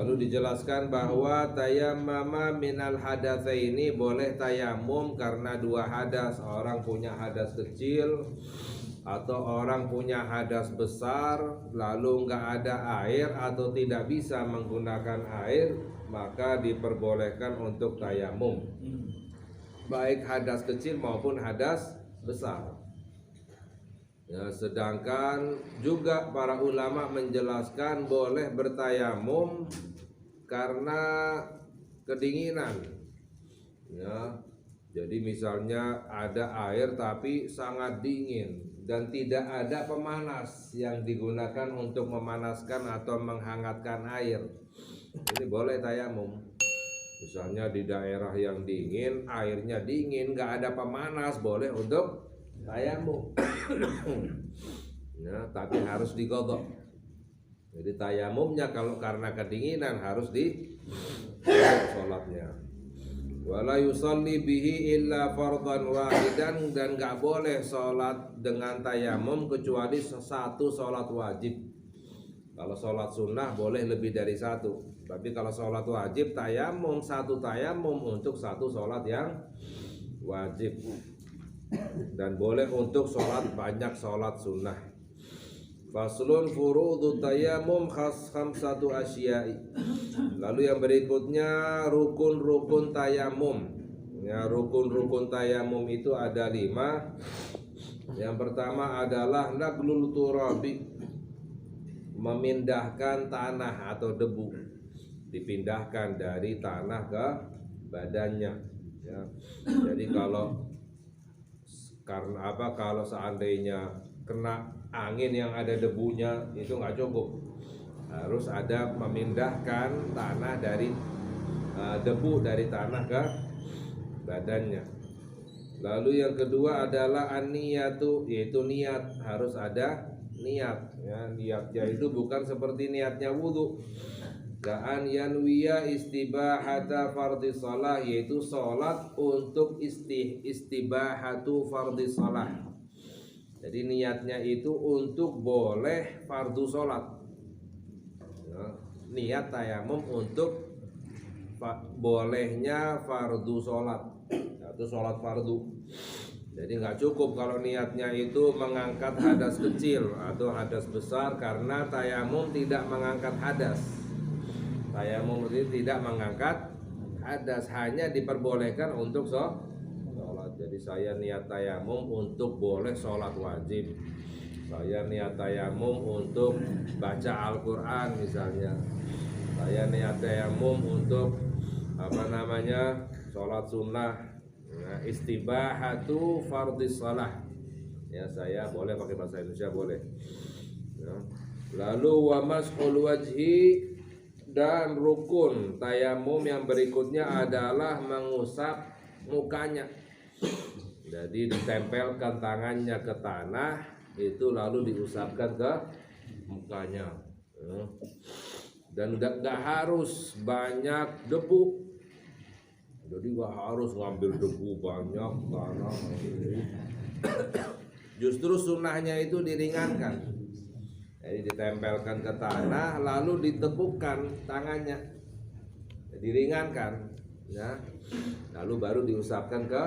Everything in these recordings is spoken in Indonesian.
Lalu dijelaskan bahwa tayammama minal hadatsaini, boleh tayamum karena dua hadas. Orang punya hadas kecil atau orang punya hadas besar, lalu nggak ada air atau tidak bisa menggunakan air, maka diperbolehkan untuk tayamum, baik hadas kecil maupun hadas besar. Ya, sedangkan juga para ulama menjelaskan boleh bertayamum karena kedinginan. Ya, jadi misalnya ada air tapi sangat dingin dan tidak ada pemanas yang digunakan untuk memanaskan atau menghangatkan air, ini boleh tayamum. Misalnya di daerah yang dingin, airnya dingin, nggak ada pemanas, boleh untuk tayamum. Ya, tapi harus digodok. Jadi tayamumnya kalau karena kedinginan harus di sholatnya. Wala yusalli bihi illa fardhan wahidan, dan nggak boleh sholat dengan tayamum kecuali satu sholat wajib. Kalau sholat sunnah boleh lebih dari satu, tapi kalau sholat wajib tayamum, satu tayamum untuk satu sholat yang wajib. Dan boleh untuk sholat banyak sholat sunnah. Faslun furudut tayamum khamsatu asya'i. Lalu yang berikutnya rukun-rukun tayamum. Ya, rukun-rukun tayamum itu ada 5. Yang pertama adalah naglul turabi, memindahkan tanah atau debu, dipindahkan dari tanah ke badannya. Ya. Jadi kalau seandainya kena angin yang ada debunya itu nggak cukup, harus ada memindahkan tanah dari debu dari tanah ke badannya. Lalu yang kedua adalah an-niyatu, yaitu niat, harus ada niat. Ya, niatnya itu bukan seperti niatnya wudu. Ka'an yanwiya istibahata fardhi shalah, yaitu sholat untuk istibahatu fardhi shalah. Jadi niatnya itu untuk boleh fardu sholat. Ya, niat tayamum untuk bolehnya fardu sholat atau sholat fardu. Jadi nggak cukup kalau niatnya itu mengangkat hadas kecil atau hadas besar, karena tayamum tidak mengangkat hadas. Tayamum itu tidak mengangkat hadas, hanya diperbolehkan untuk sholat. Jadi saya niat tayamum untuk boleh sholat wajib, saya niat tayamum untuk baca Al-Quran misalnya, saya niat tayamum untuk sholat sunnah. Nah, istibahatu fardhis shalah, ya saya boleh pakai bahasa Indonesia boleh. Ya. Lalu wa mashul wajhi, dan rukun tayamum yang berikutnya adalah mengusap mukanya. Jadi ditempelkan tangannya ke tanah itu lalu diusapkan ke mukanya. Ya. Dan gak harus banyak debu. Jadi gak harus ngambil debu banyak tanah. Justru sunnahnya itu diringankan. Jadi ditempelkan ke tanah lalu ditepukkan tangannya, diringankan, ya. Lalu baru diusapkan ke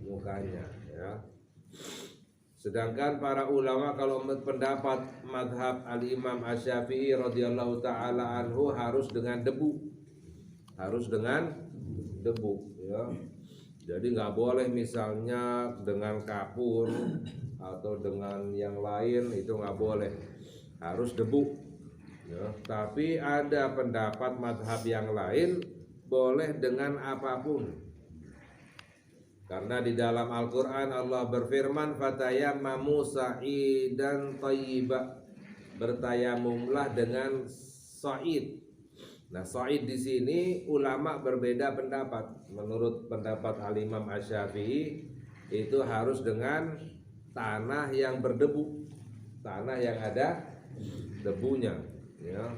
mukanya, ya. Sedangkan para ulama kalau pendapat madhab al-Imam Asy-Syafi'i radhiyallahu taala anhu harus dengan debu, ya. Jadi nggak boleh misalnya dengan kapur atau dengan yang lain, itu nggak boleh, harus debu. Ya. Tapi ada pendapat madhab yang lain boleh dengan apapun. Karena di dalam Al-Quran Allah berfirman fatayammamu sa'idan thayyiba, bertayamumlah dengan sa'id. Nah, sa'id di sini ulama berbeda pendapat. Menurut pendapat Al-Imam Asy-Syafi'i itu harus dengan tanah yang berdebu, tanah yang ada debunya, ya.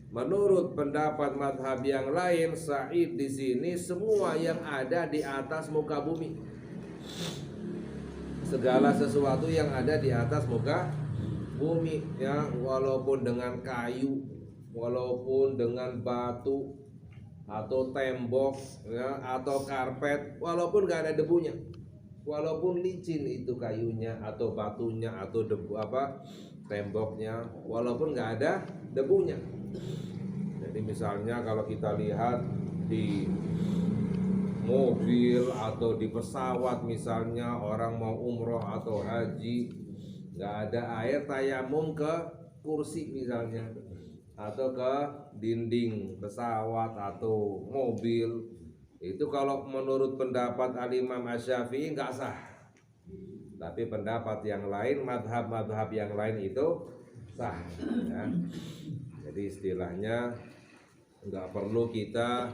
Menurut pendapat madhab yang lain, sa'id di sini semua yang ada di atas muka bumi, segala sesuatu yang ada di atas muka bumi, ya, walaupun dengan kayu, walaupun dengan batu atau tembok ya, atau karpet, walaupun nggak ada debunya, walaupun licin itu kayunya atau batunya atau debu temboknya, walaupun nggak ada debunya. Jadi misalnya kalau kita lihat di mobil atau di pesawat, misalnya orang mau umroh atau haji, nggak ada air, tayamum ke kursi misalnya atau ke dinding pesawat atau mobil, itu kalau menurut pendapat Al-Imam Asy-Syafi'i nggak sah. Tapi pendapat yang lain, madhab-madhab yang lain itu sah ya. Jadi istilahnya nggak perlu kita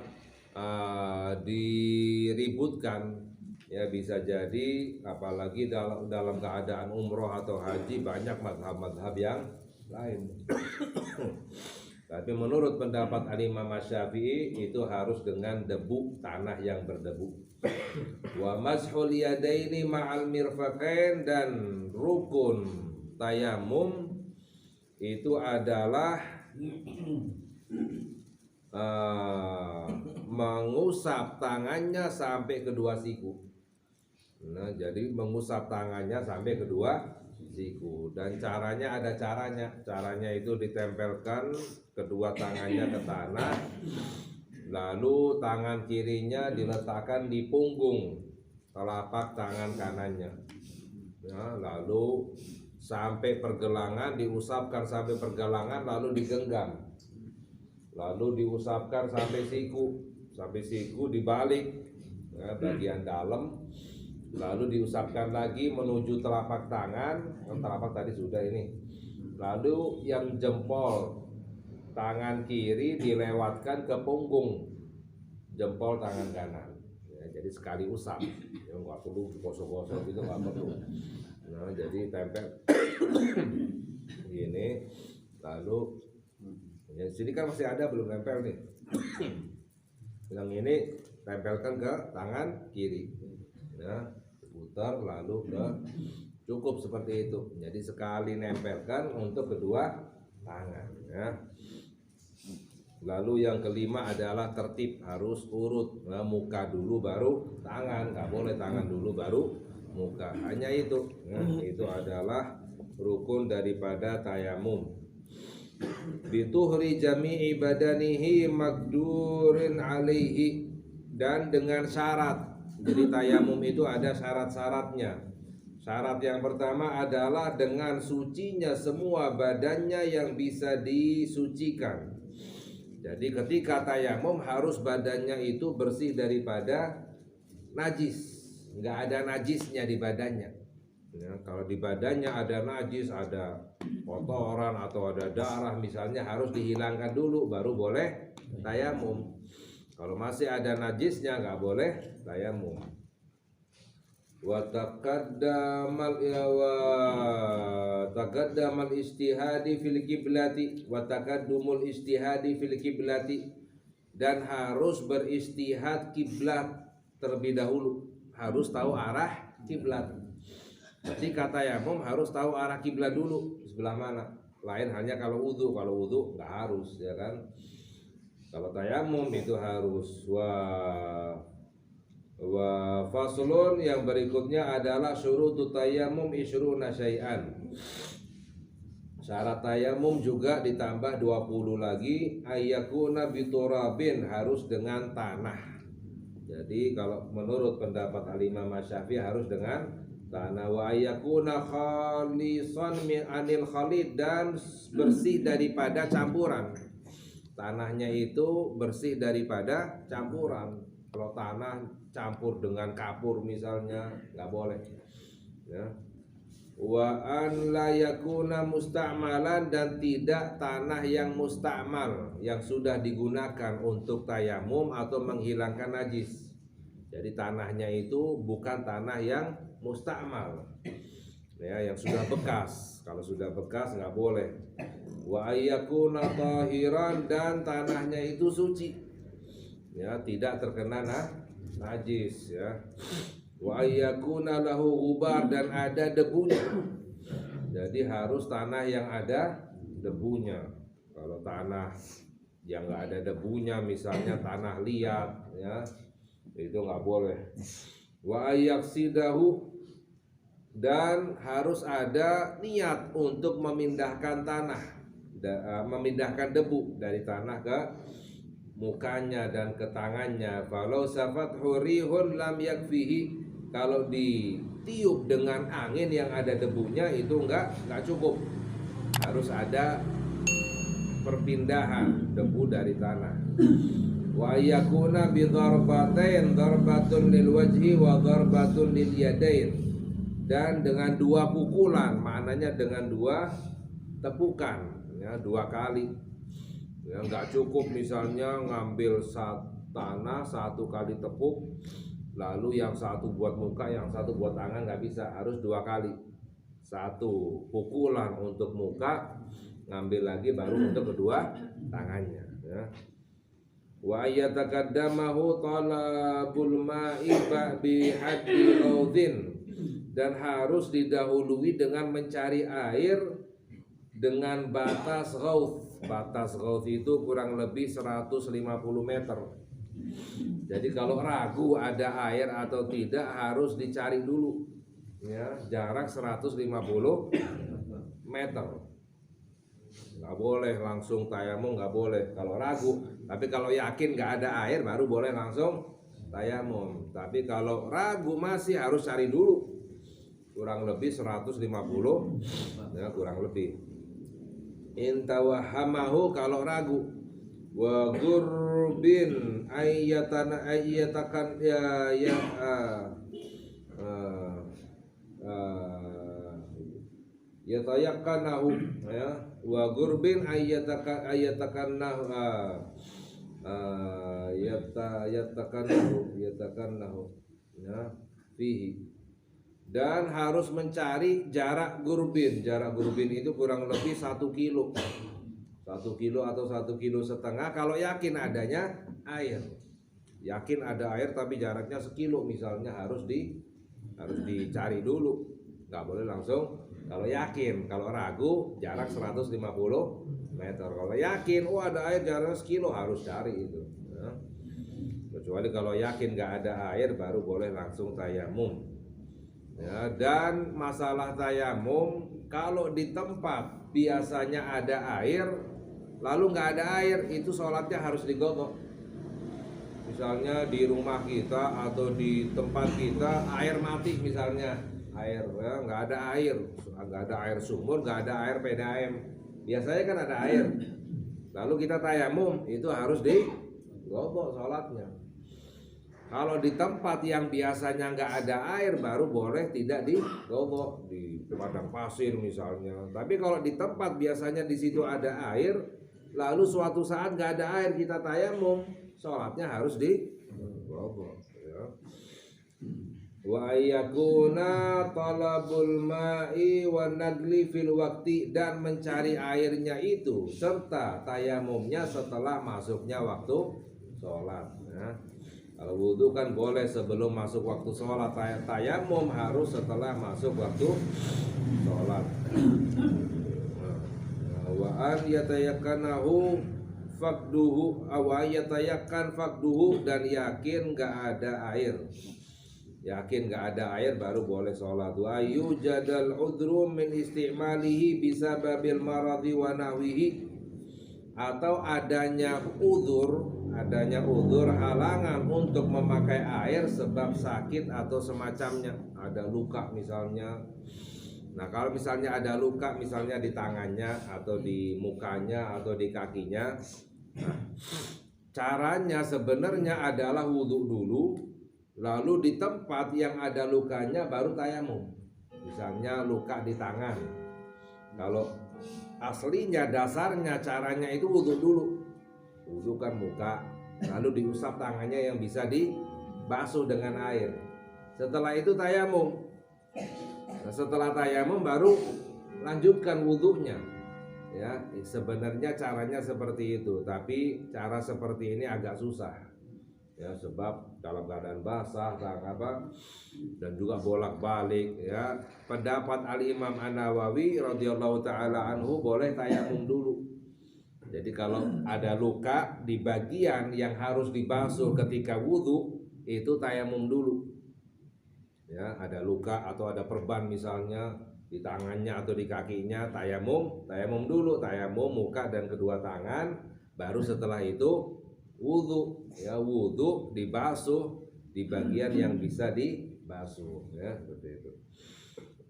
diributkan ya. Bisa jadi apalagi dalam keadaan umroh atau haji banyak madhab-madhab yang lain. Tapi menurut pendapat Al-Imam Asy-Syafi'i itu harus dengan debu, tanah yang berdebu. Wa mashul yadaini ma'al mirfaqain, dan rukun tayamum itu adalah mengusap tangannya sampai kedua siku. Nah, jadi mengusap tangannya sampai kedua siku, dan caranya ada caranya. Caranya itu ditempelkan kedua tangannya ke tanah, lalu tangan kirinya diletakkan di punggung telapak tangan kanannya. Ya, lalu sampai pergelangan, diusapkan sampai pergelangan, lalu digenggam, lalu diusapkan sampai siku dibalik ya, bagian dalam, lalu diusapkan lagi menuju telapak tangan. Telapak tadi sudah ini, lalu yang jempol tangan kiri dilewatkan ke punggung jempol tangan kanan ya, jadi sekali usap ya, nggak perlu gosok-gosok gitu, nggak perlu. Nah, jadi tempel gini, lalu ya, sini kan masih ada belum nempel nih. Yang ini tempelkan ke tangan kiri ya, putar lalu ke, cukup seperti itu. Jadi sekali nempelkan untuk kedua tangan ya. Lalu yang kelima adalah tertib, harus urut. Nah, muka dulu baru tangan, nggak boleh tangan dulu baru muka. Hanya itu ya, itu adalah rukun daripada tayamum. Bituhri jami'i badanihi magdurin alaihi, dan dengan syarat. Jadi tayamum itu ada syarat-syaratnya. Syarat yang pertama adalah dengan sucinya semua badannya yang bisa disucikan. Jadi ketika tayamum harus badannya itu bersih daripada najis, nggak ada najisnya di badannya ya. Kalau di badannya ada najis, ada kotoran atau ada darah misalnya, harus dihilangkan dulu baru boleh tayamum. Kalau masih ada najisnya nggak boleh tayamum. Wa taqaddamal istihadi fil qiblati wa taqaddumul istihadi fil qiblati, dan harus beristihad kiblat terlebih dahulu, harus tahu arah kiblat. Jadi kata tayamum harus tahu arah kiblat dulu sebelah mana. Lain hanya kalau wudu nggak harus ya kan. Kalau tayamum itu harus. Wa faslun, yang berikutnya adalah syurutut tayamum isyruna syai'an. Syarat tayamum juga ditambah 20 lagi. Ayyakuna biturabin, harus dengan tanah. Jadi kalau menurut pendapat Al-Imam Asy-Syafi'i harus dengan tanah. Wa ayyakuna khalisan min anil khalid, dan bersih daripada campuran. Tanahnya itu bersih daripada campuran. Kalau tanah campur dengan kapur misalnya nggak boleh ya. Wa an la yakuna musta'malan, dan tidak tanah yang musta'mal, yang sudah digunakan untuk tayamum atau menghilangkan najis. Jadi tanahnya itu bukan tanah yang musta'mal ya, yang sudah bekas. Kalau sudah bekas nggak boleh. Wa ayyakuna tahiran, dan tanahnya itu suci ya, tidak terkena najis ya. Wa ayyakuna lahu ghubar, dan ada debunya. Jadi harus tanah yang ada debunya. Kalau tanah yang nggak ada debunya, misalnya tanah liat, ya itu nggak boleh. Wa ayaksidahu, dan harus ada niat untuk memindahkan tanah, memindahkan debu dari tanah ke mukanya dan ke tangannya. Falau safathu rihun lam yakfihi, kalau ditiup dengan angin yang ada debunya itu nggak cukup, harus ada perpindahan debu dari tanah. Wa yakuna bi darbatain, darbatun lil wajhi wa darbatun lil yadain, dan dengan dua pukulan, maknanya dengan dua tepukan, ya, dua kali. Ya, nggak cukup misalnya ngambil tanah satu kali tepuk, lalu yang satu buat muka, yang satu buat tangan, nggak bisa, harus dua kali. Satu pukulan untuk muka, ngambil lagi baru untuk kedua tangannya, ya. Wa yataqaddamahu talabul ma'i bi haddi raudhin, dan harus didahului dengan mencari air dengan batas raudh. Batas raudh itu kurang lebih 150 meter. Jadi kalau ragu ada air atau tidak harus dicari dulu, ya, jarak 150 meter. Nggak boleh langsung tayamum, nggak boleh kalau ragu. Tapi kalau yakin nggak ada air baru boleh langsung tayamum. Tapi kalau ragu masih harus cari dulu, kurang lebih 150, ya, kurang lebih. Intawahamahu, kalau ragu. Wa gurbin ayyatakan yatayakkanahu, ya, wa gurbin ayatakannahu yatakannahu, ya, fihi, dan harus mencari jarak gurbin. Jarak gurbin itu kurang lebih 1 kilo, 1 kilo atau 1,5 kilo kalau yakin adanya air. Yakin ada air tapi jaraknya 1 kilo misalnya, harus dicari dulu, nggak boleh langsung. Kalau yakin, kalau ragu jarak 150 meter. Kalau yakin, ada air jaraknya 1 kilo, harus cari itu, ya. Kecuali kalau yakin nggak ada air baru boleh langsung tayamum, ya. Dan masalah tayamum, kalau di tempat biasanya ada air lalu nggak ada air, itu sholatnya harus digodok. Misalnya di rumah kita atau di tempat kita air mati misalnya, air, ya, nggak ada air sumur, nggak ada air PDAM. Biasanya kan ada air, lalu kita tayamum, itu harus digodok sholatnya. Kalau di tempat yang biasanya nggak ada air baru boleh tidak digodok, di padang pasir misalnya. Tapi kalau di tempat biasanya di situ ada air, lalu suatu saat nggak ada air kita tayamum, sholatnya harus digodok, ya. Wa yakuna talabul ma'i wan nagli fil waqti, dan mencari airnya itu serta tayamumnya setelah masuknya waktu sholat, ya. Kalau wudhu kan boleh sebelum masuk waktu sholat, tayamum harus setelah masuk waktu sholat. Wa an yatayakkanahu fakduhu, wa yatayakkan fakduhu, dan yakin nggak ada air. Yakin nggak ada air baru boleh sholat. Wa yujadal udhru min istimalihi bisababil maradi wa nahwihi, atau adanya udzur halangan untuk memakai air sebab sakit atau semacamnya, ada luka misalnya. Nah, kalau misalnya ada luka misalnya di tangannya atau di mukanya atau di kakinya, nah, caranya sebenarnya adalah wudhu dulu, lalu di tempat yang ada lukanya baru tayamum. Misalnya luka di tangan, kalau aslinya dasarnya caranya itu wudhu dulu. Wudhu kan muka, lalu diusap tangannya yang bisa dibasuh dengan air. Setelah itu tayamum. Nah, setelah tayamum baru lanjutkan wudhunya, ya. Sebenarnya caranya seperti itu, tapi cara seperti ini agak susah, ya, sebab dalam keadaan basah dan juga bolak-balik, ya. Pendapat Al-Imam An-Nawawi radhiyallahu taala anhu boleh tayamum dulu, Jadi kalau ada luka di bagian yang harus dibasuh ketika wudhu, itu tayamum dulu. Ya, ada luka atau ada perban misalnya di tangannya atau di kakinya, tayamum dulu, tayamum muka dan kedua tangan, baru setelah itu wudhu. Ya, wudhu dibasuh di bagian yang bisa dibasuh, ya seperti itu.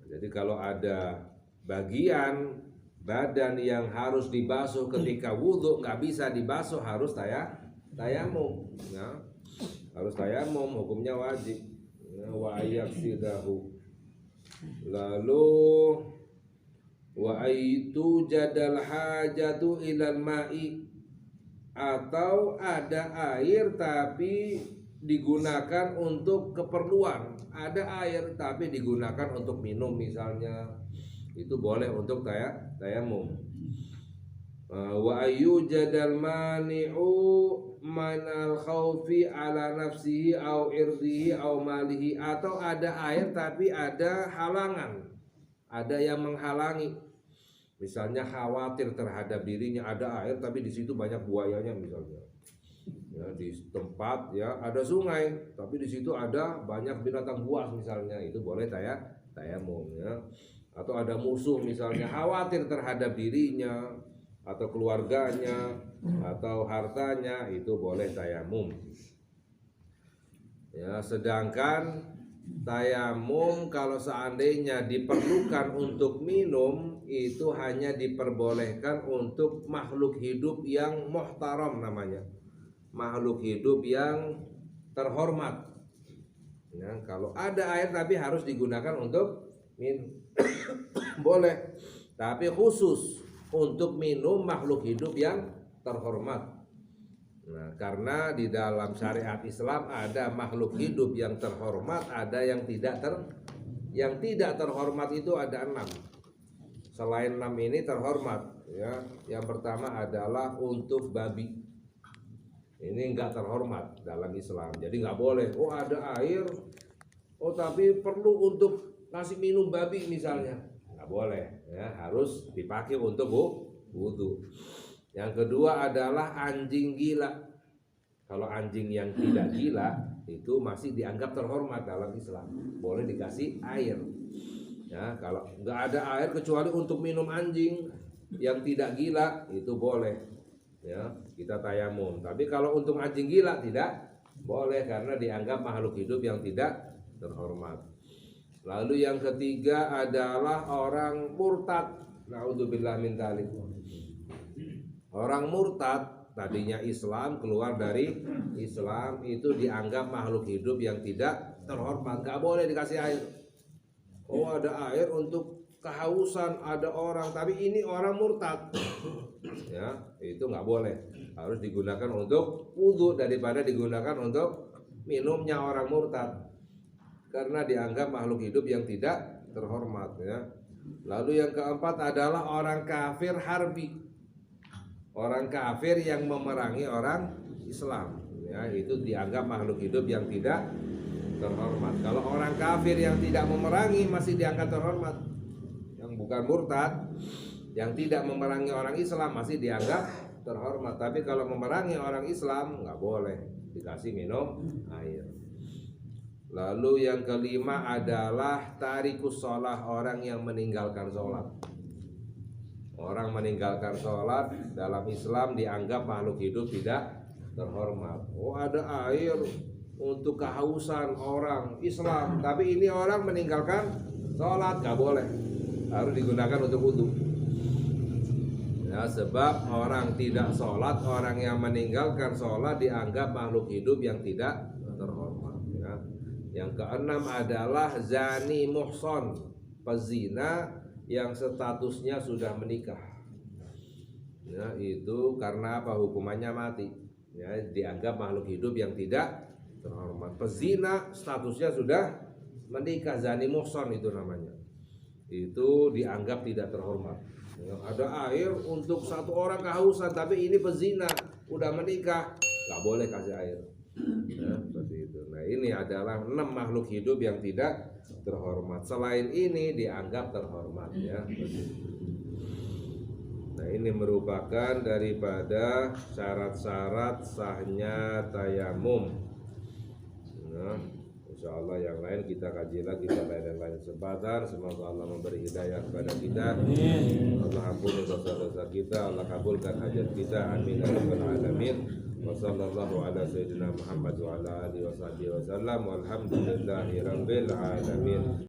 Jadi kalau ada bagian badan yang harus dibasuh ketika wudhu nggak bisa dibasuh, harus tayamum, ya. Harus tayamum, hukumnya wajib. Ya, wa yaksidahu. Lalu wa aitu jadal hajatu ilal ma'i, atau ada air tapi digunakan untuk keperluan. Ada air tapi digunakan untuk minum misalnya, itu boleh untuk tayamum. Wa ayyujadal mani'u manal khawfi ala nafsihi au irdihi au malihi, atau ada air tapi ada halangan, ada yang menghalangi. Misalnya khawatir terhadap dirinya, ada air tapi di situ banyak buayanya misalnya. Ya, di tempat ya ada sungai tapi di situ ada banyak binatang buas misalnya, itu boleh tayamum, ya. Atau ada musuh misalnya, khawatir terhadap dirinya atau keluarganya atau hartanya, itu boleh tayamum. Ya, sedangkan tayamum kalau seandainya diperlukan untuk minum, itu hanya diperbolehkan untuk makhluk hidup yang muhtaram namanya, makhluk hidup yang terhormat. Ya, kalau ada air tapi harus digunakan untuk minum boleh, tapi khusus untuk minum makhluk hidup yang terhormat. Nah, karena di dalam syariat Islam ada makhluk hidup yang terhormat, ada yang tidak terhormat, itu ada 6. Selain 6 ini terhormat, ya. Yang pertama adalah untuk babi. Ini enggak terhormat dalam Islam, jadi nggak boleh. Oh, ada air, oh tapi perlu untuk ngasih minum babi misalnya, nggak boleh, ya. Harus dipakai untuk wudhu. Yang kedua adalah anjing gila. Kalau anjing yang tidak gila itu masih dianggap terhormat dalam Islam, boleh dikasih air. Ya, kalau nggak ada air kecuali untuk minum anjing yang tidak gila, itu boleh, ya, kita tayamum. Tapi kalau untuk anjing gila tidak boleh, karena dianggap makhluk hidup yang tidak terhormat. Lalu yang ketiga adalah orang murtad. Naudzubillah min dzalik. Orang murtad, tadinya Islam, keluar dari Islam, itu dianggap makhluk hidup yang tidak terhormat, nggak boleh dikasih air. Oh, ada air untuk kehausan ada orang, tapi ini orang murtad, ya, itu nggak boleh. Harus digunakan untuk wudhu daripada digunakan untuk minumnya orang murtad, karena dianggap makhluk hidup yang tidak terhormat, ya. Lalu yang keempat adalah orang kafir harbi, orang kafir yang memerangi orang Islam, ya, itu dianggap makhluk hidup yang tidak terhormat. Kalau orang kafir yang tidak memerangi masih dianggap terhormat, yang bukan murtad, yang tidak memerangi orang Islam masih dianggap terhormat. Tapi kalau memerangi orang Islam nggak boleh dikasih minum air. Lalu yang kelima adalah tarikus sholah, orang yang meninggalkan sholat. Orang meninggalkan sholat dalam Islam dianggap makhluk hidup tidak terhormat. Oh, ada air untuk kehausan orang Islam, tapi ini orang meninggalkan sholat, nggak boleh, harus digunakan untuk wudhu. Ya, sebab orang tidak sholat, orang yang meninggalkan sholat dianggap makhluk hidup yang tidak terhormat, ya. Yang keenam adalah zani muhson, pezina yang statusnya sudah menikah. Ya, itu karena apa? Hukumannya mati. Ya, dianggap makhluk hidup yang tidak terhormat. Pezina statusnya sudah menikah, zani muhson itu namanya. Itu dianggap tidak terhormat. Ya, ada air untuk satu orang kehausan, tapi ini pezina udah menikah, nggak boleh kasih air. Ya, seperti itu. Nah, ini adalah 6 makhluk hidup yang tidak terhormat. Selain ini dianggap terhormat, ya. Nah, Nah, ini merupakan daripada syarat-syarat sahnya tayamum. Nah, insya Allah yang lain kita kaji lagi pada lain kesempatan. Semoga Allah memberi hidayah kepada kita. Allah ampuni dosa-dosa kita. Allah kabulkan hajat kita. Amin ya rabbal alamin. Wassallallahu ala sayyidina Muhammad wa ala alihi wasallam. Walhamdulillahi rabbil alamin.